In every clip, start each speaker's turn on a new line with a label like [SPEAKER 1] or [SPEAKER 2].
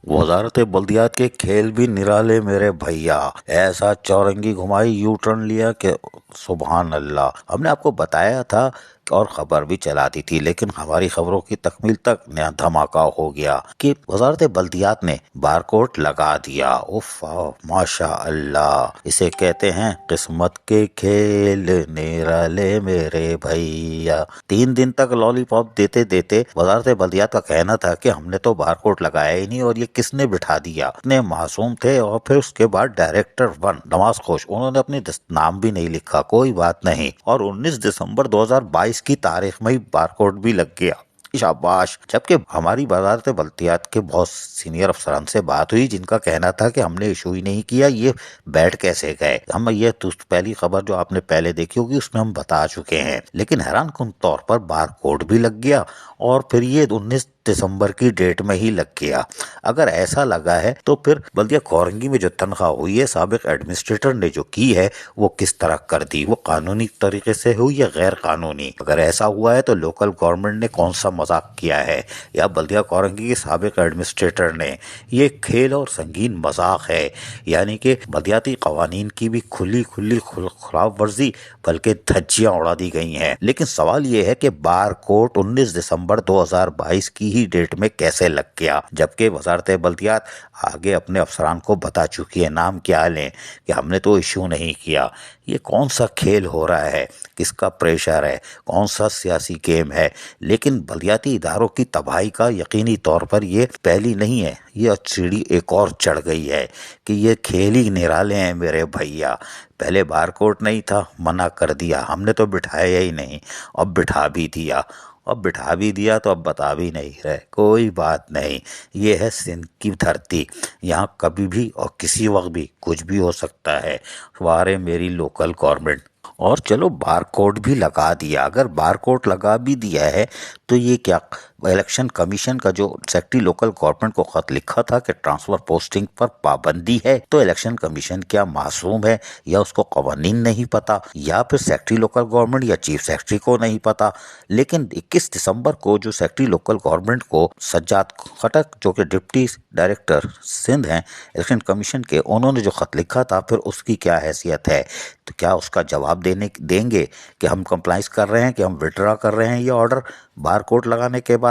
[SPEAKER 1] वजारत बल्दियात के खेल भी निराले मेरे भैया। ऐसा चौरंगी घुमाई, यू टर्न लिया कि सुबहान अल्लाह। हमने आपको बताया था और खबर भी चला दी थी, लेकिन हमारी खबरों की तकमील तक नया धमाका हो गया कि वजारत बल्दियात ने बारकोड लगा दिया। उफ माशा अल्लाह, इसे कहते हैं किस्मत के खेल निराले मेरे भैया। 3 दिन तक लॉलीपॉप देते देते वजारत बल्दियात का कहना था कि हमने तो बारकोड लगाया ही नहीं और ये किसने बिठा दिया। इतने मासूम थे। और फिर उसके बाद डायरेक्टर वन नवाज खोश, उन्होंने अपनी नाम भी नहीं लिखा, कोई बात नहीं, और 19 दिसंबर 2022 की तारीख में ही बारकोड भी लग गया। शाबाश। जबकि हमारी वजारत बल्दियात के बहुत सीनियर अफसरान से बात हुई जिनका कहना था कि हमने इशू ही नहीं किया, ये बैठ कैसे गए। हम ये पहली खबर जो आपने पहले देखी होगी उसमें हम बता चुके हैं, लेकिन हैरान कुन तौर पर बारकोड भी लग गया और फिर ये 19 दिसंबर की डेट में ही लग गया। अगर ऐसा लगा है तो फिर बल्दिया कोरंगी में जो तनख्वाह हुई है साबिक एडमिनिस्ट्रेटर ने जो की है वो किस तरह कर दी, वो कानूनी तरीके से हुई या गैर कानूनी। अगर ऐसा हुआ है तो लोकल गवर्नमेंट ने कौन सा मजाक किया है या बल्दिया कोरंगी के साबिक एडमिनिस्ट्रेटर ने। ये खेल और संगीन मजाक है, यानी कि बल्दियाती कवानीन की भी खुली खुली खिलाफ वर्जी बल्कि धज्जियां उड़ा दी गई हैं। लेकिन सवाल ये है कि बारकोड 19 दिसंबर 2022 की ही डेट में कैसे लग गया, जबकि वजारत बल्दियात आगे अपने अफसरान को बता चुकी है, नाम क्या लें, कि हमने तो इशू नहीं किया। ये कौन सा खेल हो रहा है, किसका प्रेशर है, कौन सा सियासी गेम है। लेकिन बल्दियाती इदारों की तबाही का यकीनी तौर पर ये पहली नहीं है, ये सीढ़ी एक और चढ़ गई है कि ये खेल ही निराले हैं मेरे भैया। पहले बारकोड नहीं था, मना कर दिया, हमने तो बिठाया ही नहीं, अब बिठा भी दिया, अब बिठा भी दिया तो अब बता भी नहीं रहे। कोई बात नहीं, ये है सिंध की धरती, यहाँ कभी भी और किसी वक्त भी कुछ भी हो सकता है। वारे मेरी लोकल गवर्नमेंट। और चलो बारकोड भी लगा दिया, अगर बारकोड लगा भी दिया है तो ये क्या इलेक्शन कमीशन का जो सेक्रेटरी लोकल गवर्नमेंट को खत लिखा था कि ट्रांसफर पोस्टिंग पर पाबंदी है, तो इलेक्शन कमीशन क्या मासूम है या उसको कवानीन नहीं पता, या फिर सेक्रेटरी लोकल गवर्नमेंट या चीफ सेक्रेटरी को नहीं पता। लेकिन 21 दिसंबर को जो सेक्रेटरी लोकल गवर्नमेंट को सज्जाद खटक जो कि डिप्टी डायरेक्टर सिंध हैं इलेक्शन कमीशन के, उन्होंने जो खत लिखा था, फिर उसकी क्या हैसियत है। तो क्या उसका जवाब देंगे कि हम कंप्लाइंस कर रहे हैं, कि हम विड्रॉ कर रहे हैं ये ऑर्डर बारकोड लगाने के बाद।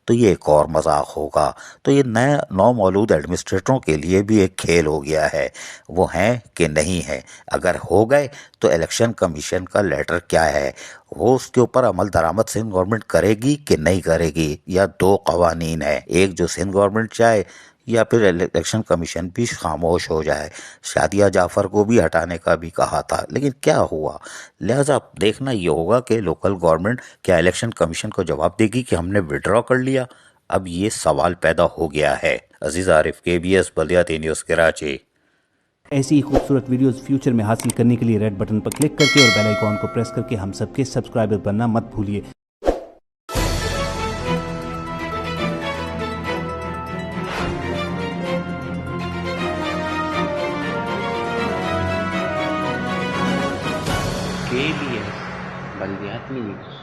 [SPEAKER 1] तो ये एक और मजाक होगा। तो ये नए नौ मौलूद एडमिनिस्ट्रेटरों के लिए भी एक खेल हो गया है, वो हैं कि नहीं है। अगर हो गए तो इलेक्शन कमीशन का लेटर क्या है, वो उसके ऊपर अमल दरामद सिंध गवर्नमेंट करेगी कि नहीं करेगी, या दो कवानीन है, एक जो सिंध गवर्नमेंट चाहे या फिर इलेक्शन कमीशन भी खामोश हो जाए। शादिया जाफर को भी हटाने का भी कहा था, लेकिन क्या हुआ। लिहाजा देखना ये होगा कि लोकल गवर्नमेंट क्या इलेक्शन कमीशन को जवाब देगी कि हमने विड्रॉ कर लिया। अब ये सवाल पैदा हो गया है। अजीज आरिफ, KBS बल्दियाती न्यूज़ कराची।
[SPEAKER 2] ऐसी ही खूबसूरत वीडियोस फ्यूचर में हासिल करने के लिए रेड बटन पर क्लिक करके और बेल आइकॉन को प्रेस करके हम सबके सब्सक्राइबर बनना मत भूलिए।
[SPEAKER 3] KBS बल्दियाती न्यूज़।